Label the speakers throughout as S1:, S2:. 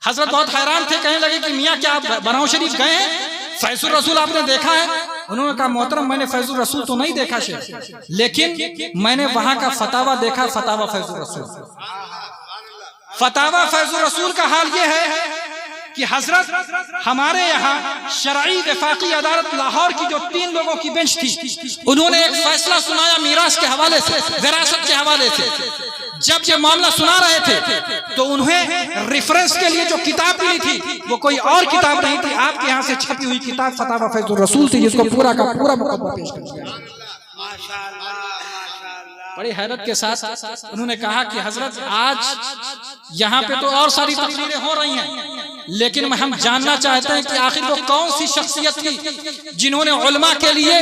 S1: हजरत बहुत हैरान थे, कहने लगे कि मियाँ क्या आप बनाओ शरीफ गए हैं, फैजुल रसूल आपने देखा है? उन्होंने कहा मोहतरम मैंने फैजुल रसूल तो नहीं देखा शेख, लेकिन मैंने वहां का फतावा देखा, फतावा फैजुल रसूल। फतावा फैजुल रसूल का हाल ये है कि हजरत हमारे यहाँ शरई वफाकी अदालत लाहौर की जो 3 लोगों की बेंच थी, उन्होंने एक फैसला सुनाया मीरास के हवाले से, विरासत के हवाले से। जब ये मामला सुना रहे थे तो उन्हें रेफरेंस के लिए जो किताब मिली थी वो कोई और किताब नहीं थी, आपके यहाँ से छपी हुई किताब फतावा फैजुल रसूल थी, जिसको पूरा का पूरा मुकद्दमा पेश कर दिया। बड़ी हैरत के साथ उन्होंने कहा कि हजरत आज यहाँ पे तो और सारी तकरीरें हो रही हैं, लेकिन हम जानना चाहते हैं कि आखिर वो कौन सी शख्सियत थी जिन्होंने उलमा के लिए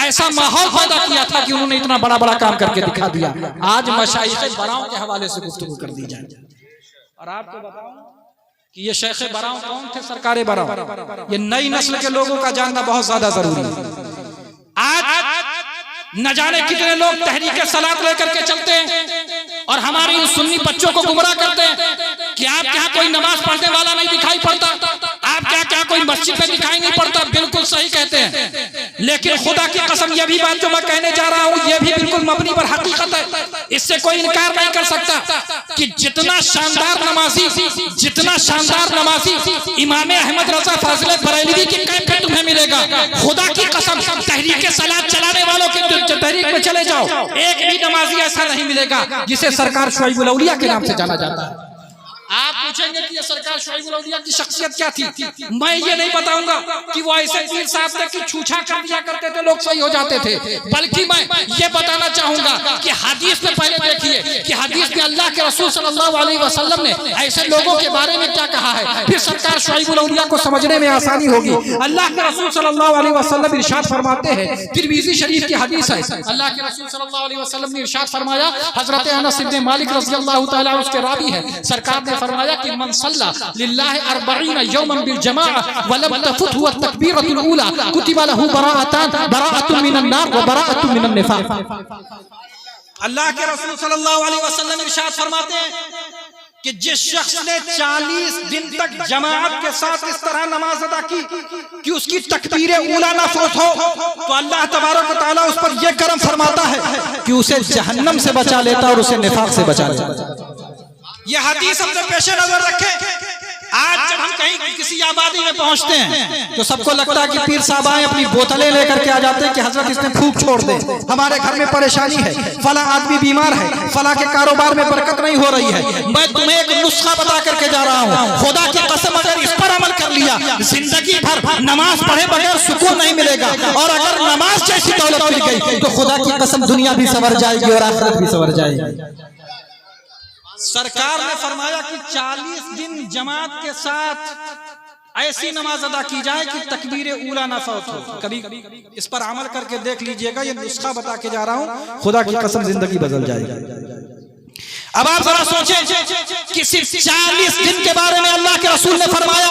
S1: ऐसा माहौल पैदा किया था कि उन्होंने इतना बड़ा बड़ा काम करके दिखा दिया। आज मशाइख बराओं के हवाले से गुफ्तगू कर दी जाए। और आपको बताऊं कि ये शेख बराओं कौन थे? सरकार बराओं। ये नई नस्ल के लोगों का जानना बहुत ज्यादा जरूरी है। आज न जाने कितने लोग तहरीक सलात लेकर के चलते हैं और हमारे इन सुन्नी बच्चों को गुमराह करते हैं कि आप क्या कोई नमाज पढ़ने वाला नहीं दिखाई पड़ता, आप क्या कोई मस्जिद में दिखाई नहीं पड़ता। बिल्कुल सही कहते हैं, लेकिन खुदा की कसम ये भी बात जो मैं कहने जा रहा हूँ ये भी बिल्कुल मबनी पर हकीकत है, इससे कोई इनकार नहीं कर सकता कि जितना शानदार नमाजी इमाम अहमद रजा फाजिल बरेलवी के कैंप में तुम्हें मिलेगा, खुदा की कसम तहरीक सलात चलाने वालों के तहरीक में चले जाओ, एक भी नमाजी ऐसा नहीं मिलेगा जिसे सरकार शुआइबुल औलिया के नाम से जाना जाता है। आप पूछेंगे कि ये सरकार शुआइबुल औलिया की शख्सियत क्या थी, मैं ये नहीं बताऊंगा कि वो ऐसे पीर साहब तक की छूछा कर दिया करते थे, लोग सही हो जाते थे, बल्कि मैं ये बताना चाहूंगा कि हदीस में पहले देखिए कि हदीस में अल्लाह के रसूल सल्लल्लाहु अलैहि वसल्लम ने ऐसे लोगों के बारे में क्या कहा है, फिर सरकार शुआइबुल औलिया को समझने में आसानी होगी। अल्लाह के रसूल सल्लल्लाहु अलैहि वसल्लम इरशाद फरमाते हैं, तिरमिज़ी शरीफ की हदीस है, अल्लाह के रसूल सल्लल्लाहु अलैहि वसल्लम ने इरशाद फरमाया, हजरत अनस इब्न मालिक रज़ियल्लाहु तआला उसके रावी है, सरकार ने फरमाया कि मन सल्ला लिल्लाहि 40 यौमन बिल जमाअह व लम तफुतहु तकबीरतुल ऊला कुतिबा लहु बराअतुन मिनन नार व बराअतुन मिनन निफाक। अल्लाह के रसूल सल्लल्लाहु अलैहि वसल्लम इरशाद फरमाते हैं कि जिस शख्स ने 40 दिन तक जमाअत के साथ इस तरह नमाज अदा की कि उसकी तकबीर ऊला ना फौत हो, तो अल्लाह तबारक व तआला उस पर यह करम फरमाता है कि उसे जहन्नम से बचा लेता और उसे निफाक से बचा लेता। ये हदीस हमने पेशे नजर रखे। आज जब हम कहीं किसी आबादी में पहुंचते हैं तो सबको लगता है कि पीर साहब आए अपनी बोतलें लेकर के आ जाते हैं कि हजरत इसने फूंक छोड़ दे, हमारे घर में परेशानी है, फला आदमी बीमार है, फला के कारोबार में बरकत नहीं हो रही है। मैं तुम्हें एक नुस्खा बता करके जा रहा हूँ, खुदा की कसम अगर इस पर अमल कर लिया जिंदगी भर नमाज पढ़े बगैर सुकून नहीं मिलेगा, और अगर नमाज जैसी दौलत मिल गई तो खुदा की कसम दुनिया भी संवर जाएगी और आखिरत भी संवर जाएगी। सरकार ने फरमाया कि 40 दिन जमात के साथ ऐसी नमाज अदा की जाए कि तकबीर ऊला ना फौत हो। कभी इस पर अमल करके देख लीजिएगा, ये नुस्खा बता के जा रहा हूँ, खुदा की कसम जिंदगी बदल जाएगी। अब आप जरा सोचें कि सिर्फ 40 दिन के बारे में अल्लाह के रसूल ने फरमाया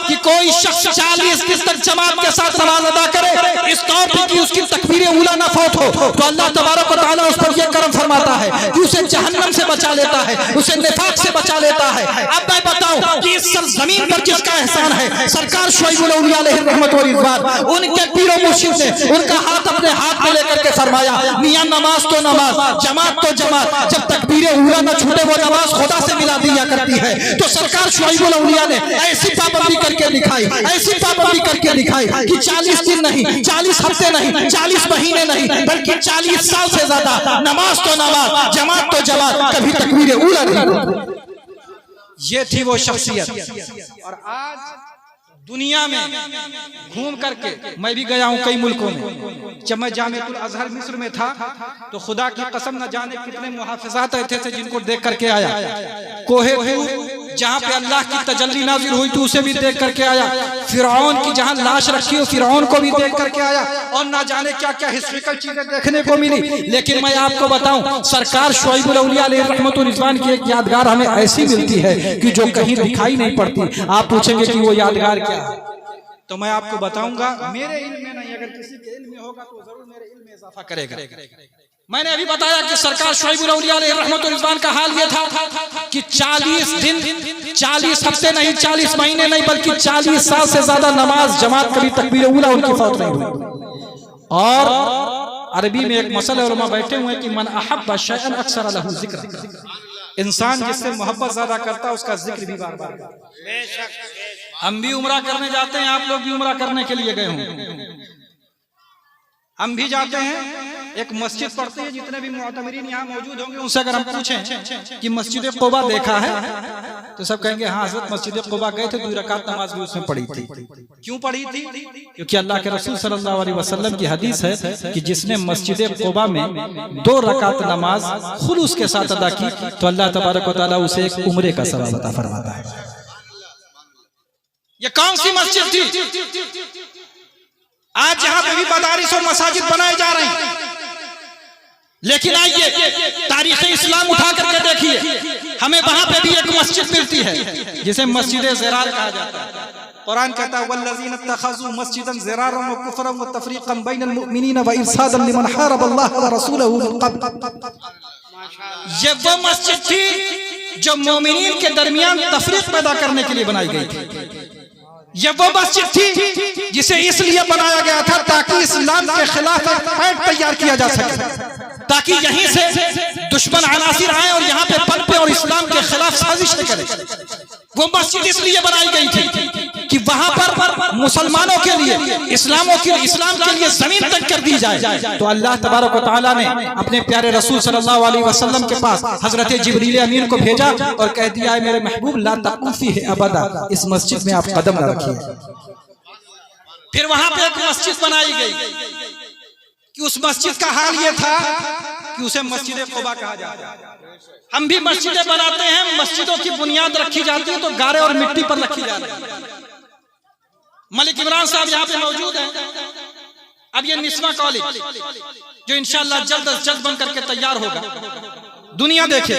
S1: कि कोई शख्स 40 दिन तक जमात के साथ नमाज अदा करे इस तौर पर कि उसकी तकबीर ऊला ना फौत हो, तो अल्लाह तबारक व तआला उस पर यह करम फरमाता है कि उसे जहन्नम से बचा लेता है, उसे निफाक से बचा लेता है। अब मैं बताऊं कि इस जमीन पर जिसका एहसान है, सरकार शुआइबुल औलिया अलैहि रहमत व रिज़वान, उनके पीरो मुर्शिद ने उनका हाथ अपने हाथ में लेकर के फरमाया, मियां नमाज तो नमाज, जमात तो जमात, जब तकबीर ऊला छूटे वो नमाज खुदा से मिला दिया करती है। तो सरकार शुआइबुल औलिया ने ऐसी पाबंदी करके दिखाई, ऐसी पाबंदी करके दिखाई कि 40 दिन नहीं, 40 हफ्ते नहीं, 40 महीने नहीं, बल्कि 40 साल से ज्यादा नमाज तो नमाज, जमात तो जमात, कभी तकबीर ऊला नहीं। ये थी वो शख्सियत। और आज दुनिया में घूम करके मैं भी गया हूँ कई मुल्कों में। जब मैं जामिअतुल अज़हर मिस्र में था तो खुदा की कसम न जाने कितने मुहाफ़िज़ात ऐसे थे जिनको देख करके आया। कोहे तूर जहाँ पे अल्लाह की तजल्ली नाज़िल हुई तो उसे भी देख करके आया। फिरौन की जहाँ लाश रखी हो फिरौन को भी देख करके आया, और ना जाने क्या क्या हिस्ट्रिकल चीजें देखने को मिली। लेकिन मैं आपको बताऊं, सरकार शुआइबुल औलिया अलैहि रहमत व रिज़वान की एक यादगार हमें ऐसी मिलती है कि जो कहीं दिखाई नहीं पड़ती। आप पूछेंगे कि वो यादगार क्या है, तो मैं आपको बताऊंगा। मेरे इल्म में नहीं, अगर किसी के इल्म में होगा तो जरूर मेरे इल्म में इजाफा करेगा। मैंने अभी बताया कि सरकार शुएब औलिया अलैहि रहमत व रिज़वान का हाल ये था कि 40 दिन 40 हफ्ते नहीं 40 महीने नहीं बल्कि 40 साल से ज्यादा नमाज जमात कभी तकबीर उला उनकी फौत नहीं हुई। और अरबी में एक मसला उलमा बैठे हुए हैं कि मन अहब्ब शैअन अक्सर लहू ज़िक्र, इंसान जिससे मोहब्बत ज्यादा करता है उसका जिक्र भी बार बार। हम भी उम्रा करने जाते हैं, आप लोग भी उम्रा करने के लिए गए होंगे, हम भी जाते हैं, एक मस्जिद पढ़ते हैं, जितने भी मुअतमिरीन यहाँ मौजूद होंगे उनसे अगर हम पूछें कि मस्जिद क़ुबा देखा है तो सब कहेंगे हाँ हज़रत मस्जिद क़ुबा गए थे, 2 रकात नमाज भी उसमें पढ़ी थी। क्यों पढ़ी थी? क्योंकि अल्लाह के रसूल सल्लल्लाहु अलैहि वसल्लम की हदीस है कि जिसने मस्जिद क़ुबा में 2 रकात नमाज खुलूस के साथ अदा की तो अल्लाह तबारक व तआला उसे एक उम्रे का सवाब अता फरमाता है। ये कौन सी मस्जिद थी? आज यहाँ पे भी मदारिस और मसाजिद बनाए जा रहे हैं, लेकिन आइए तारीख़ इस्लाम उठा करके देखिए, हमें वहां पे भी एक मस्जिद मिलती है जिसे मस्जिद ज़िरार कहा जाता है। कुरान कहता है वल्लज़ीना इत्तख़ज़ू मस्जिदन ज़िरारन व कुफ़रन व तफ़रीक़न बैनल मुअमिनीन व इरसादन लिमन हारबल्लाह व रसूलहू मिन क़ब्ल। ये वो मस्जिद थी जो मोमिनीन के दरमियान तफरीक पैदा करने के लिए बनाई गई थी। ये वो मस्जिद थी जिसे इसलिए बनाया गया था ताकि इस्लाम के खिलाफ एक पैठ तैयार किया जा सके, ताकि यहीं से दुश्मन अनासिर आए और यहाँ पे पनपे और इस्लाम के खिलाफ साजिश करें। वो मस्जिद इसलिए बनाई गई थी कि वहां पर मुसलमानों के लिए इस्लाम के लिए जमीन तक कर दी जाए। तो अल्लाह तबारक व तआला ने अपने प्यारे रसूल सल्लल्लाहु अलैहि वसल्लम के पास हजरत जिब्रील अमीन को भेजा और कह दिया है मेरे महबूब ला तक़ूम फीही अबदा, इस मस्जिद में आप कदम न रखिए। फिर वहां पे एक मस्जिद बनाई गई कि उस मस्जिद का हाल ये था कि उसे मस्जिद क़ुबा कहा जाता है। हम भी मस्जिदें बनाते हैं, मस्जिदों की बुनियाद रखी जाती है तो गारे और मिट्टी पर रखी जाती है। मलिक इमरान साहब यहाँ पे मौजूद हैं। अब ये निस्वा कॉलेज जो इंशाअल्लाह जल्द अज जल्द बन करके तैयार होगा, दुनिया देखे,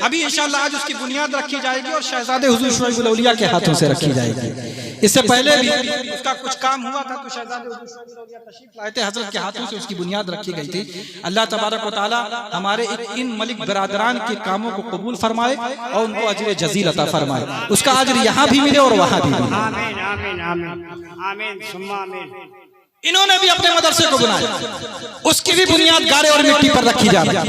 S1: अभी इंशाअल्लाह आज उसकी बुनियाद रखी जाएगी और शहजादे हुजूर शुएब औलिया के हाथों से रखी जाएगी। इससे पहले भी उसका कुछ काम हुआ था तो शहजादे हुजूर शुएब औलिया तशरीफ लाए थे, हजरत के हाथों से उसकी बुनियाद रखी गई थी। अल्लाह तबारक व तआला हमारे इन मलिक बरादरान के कामों को कबूल फरमाए और उनको अजर जजील अता फरमाए, उसका अजर यहाँ भी मिले और वहाँ भी मिले।
S2: आमीन आमीन आमीन आमीन सुम्मा आमीन।
S1: इन्होंने भी अपने मदरसे को बनाया, उसकी भी बुनियाद गारे और मिट्टी पर रखी जा रही है।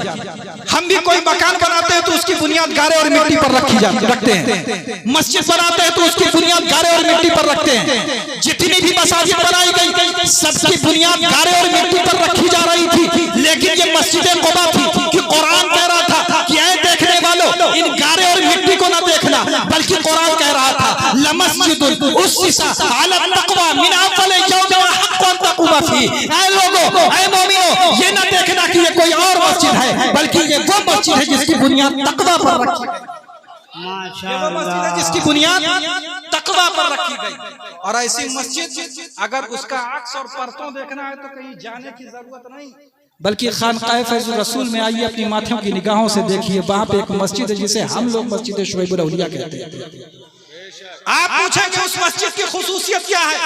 S1: हम भी कोई मकान बनाते हैं तो उसकी बुनियाद गारे और मिट्टी पर रखते हैं, मस्जिद बनाते हैं तो उसकी बुनियाद गारे और मिट्टी पर रखते हैं। जितनी भी मसाजिद बनाई गई सबकी बुनियाद गारे और मिट्टी पर रखी जा रही थी, लेकिन ये मस्जिद क़ुबा थी कि कुरान कह रहा था कि ऐ देखने वालों इन गारे और मिट्टी को न देखना, बल्कि कुरान कह रहा था लमस्जिदुन उस्सिसा अला तक़वा मिन अव्वल यौमिन हक़्क़ुन तक़ूम फीह। ऐ लोगों, ऐ मोमिनों, ये न देखना कि ये कोई और मस्जिद है, बल्कि ये वो मस्जिद है जिसकी बुनियाद तक़वा पर रखी गई, वो मस्जिद है जिसकी बुनियाद तक़वा पर रखी गई। और ऐसी मस्जिद अगर उसका अक्स और परतों देखना है तो कहीं जाने की जरूरत नहीं, बल्कि खानकाए फैज़ुर रसूल में आइए, अपनी माथियों की निगाहों से देखिए, वहां पे एक मस्जिद है जिसे हम लोग मस्जिद शुएब औलिया कहते हैं। आप पूछेंगे उस मस्जिद की खुसूसियत क्या है?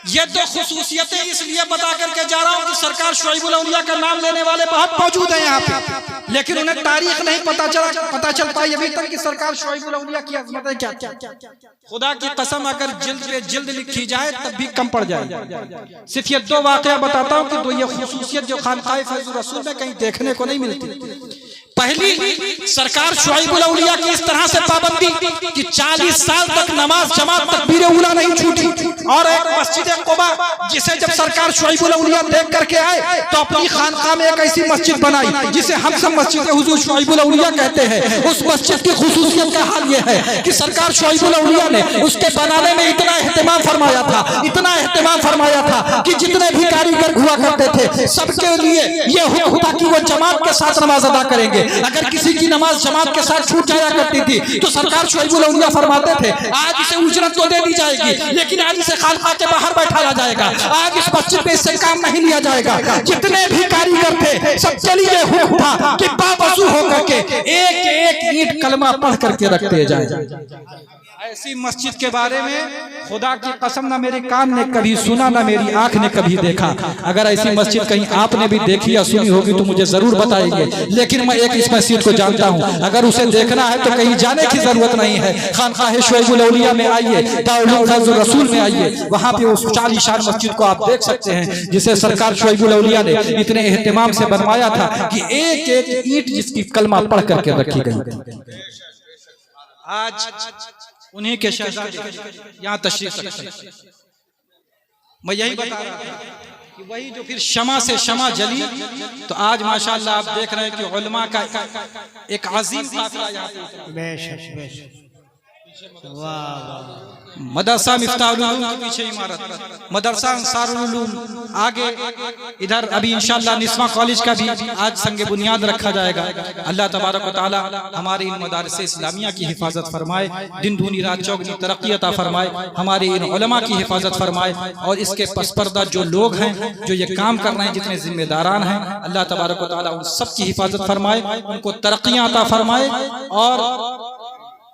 S1: ये दो खुसूसियतें इसलिए बता करके जा रहा हूँ कि सरकार शुएब औलिया का नाम लेने वाले बहुत मौजूद हैं यहाँ पे, लेकिन उन्हें तारीख नहीं पता चल पाई अभी तक कि सरकार शुएब औलिया की अज़मतें क्या क्या। खुदा की कसम अगर जिल्द पे जिल्द लिखी जाए तब भी कम पड़ जाए। सिर्फ ये 2 वाक़या बताता हूँ कि दो ये खुसूसियत जो खानकाए फैज़ुर रसूल में कहीं देखने को नहीं मिलती। पहली, सरकार शुएब औलिया की इस तरह से पाबंदी कि 40 साल तक नमाज जमात तकबीर उला नहीं छूटी। और एक मस्जिद क़ुबा जिसे जब सरकार शुएब औलिया देख करके आए तो अपनी खानकाह में एक ऐसी मस्जिद बनाई जिसे हम सब मस्जिद हुजूर शुएब औलिया कहते हैं। उस मस्जिद की खुसूसियत का हाल यह है कि सरकार शुएब औलिया ने उसके बनाने में इतना एहतमाम फरमाया था कि जितने भी कारीगर हुआ करते थे सबके लिए यह हुक्म था कि वो जमात के साथ नमाज अदा करेंगे। अगर किसी की नमाज जमात के साथ छूट जाया करती थी तो सरकार शुएब औलिया फरमाते थे आज इसे उजरत तो दे दी जाएगी, लेकिन आज इसे खानकाह के बाहर बैठाया जाएगा, आज इस मस्जिद में इससे काम नहीं लिया जाएगा। जितने भी कारीगर थे सबके लिए हुक्म था कि बावजू होकर के एक एक ईंट कलमा पढ़ करके रखते जाए। ऐसी मस्जिद के बारे में खुदा की कसम ना मेरे कान ने कभी सुना ना मेरी आंख ने कभी देखा। अगर ऐसी मस्जिद कहीं आपने भी देखी या सुनी होगी तो मुझे जरूर बताइए। लेकिन मैं एक इस मस्जिद को जानता हूँ, अगर उसे देखना है तो कहीं जाने की जरूरत नहीं है। खानकाह शुएबुल औलिया में आइए, दारुल उलूम फैजुर रसूल में आइए, वहाँ पे उस आलीशान मस्जिद को आप देख सकते हैं जिसे सरकार शुएबुल औलिया ने इतने एहतिमाम से बनवाया था कि एक एक ईंट जिसकी कलमा पढ़ करके रखी गई। आज उन्हीं के शहजादे यहाँ तशरीफ रखते हैं। मैं यही बता रहा था कि वही जो फिर शमा से शमा जली, तो आज माशाअल्लाह आप देख रहे हैं कि उलमा का एक अजीम काफिला यहाँ पे उतरा।
S2: बेशक बेशक, वाह।
S1: मदरसा मिफ्ताहुल उलूम के पीछे इमारत, मदरसा अंसारुल उलूम आगे, इधर अभी इंशाअल्लाह निस्वा कॉलेज का भी आज संगे बुनियाद रखा जाएगा। अल्लाह तबारक व तआला हमारे इन मदारिस इस्लामिया की हिफाजत फरमाए, दिन दूनी रात चौगुनी तरक्की अता फरमाए, हमारे इन उलमा की हिफाजत फरमाए, और इसके पसपर्दा जो लोग हैं जो ये काम कर रहे हैं, जितने जिम्मेदारान हैं, अल्लाह तबारक व तआला उन सब की हिफाजत फरमाए, उनको तरक्कियां अता फरमाए और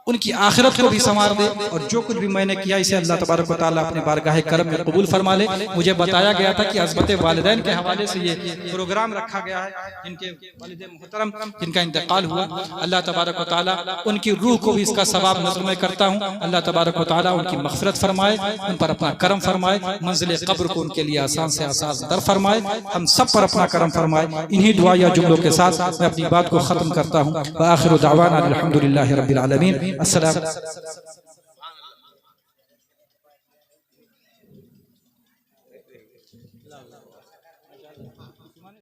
S1: उनकी आखिरत को भी संवार दे। और जो कुछ भी मैंने किया इसे अल्लाह तबारक व तआला अपने बारगाह करम में कबूल फरमा ले। मुझे बताया गया था कि अज़मत वालिदैन के हवाले से ये प्रोग्राम रखा गया है, जिनके वालिद मोहतरम जिनका इंतकाल हुआ, अल्लाह तबारक व तआला उनकी रूह को भी इसका सवाब नज़र में करता हूँ। अल्लाह तबारक व तआला उनकी मग़फ़िरत फरमाए, उन पर अपना करम फरमाए, मंज़िल क़ब्र को उनके लिए आसान से आसान दर फरमाए, हम सब पर अपना करम फरमाए। इन्हीं दुआ या जुमलों के साथ मैं अपनी बात को ख़त्म करता हूँ। व आखिरु दावाना अल्हम्दुलिल्लाहि रब्बिल आलमीन। अस्सलाम।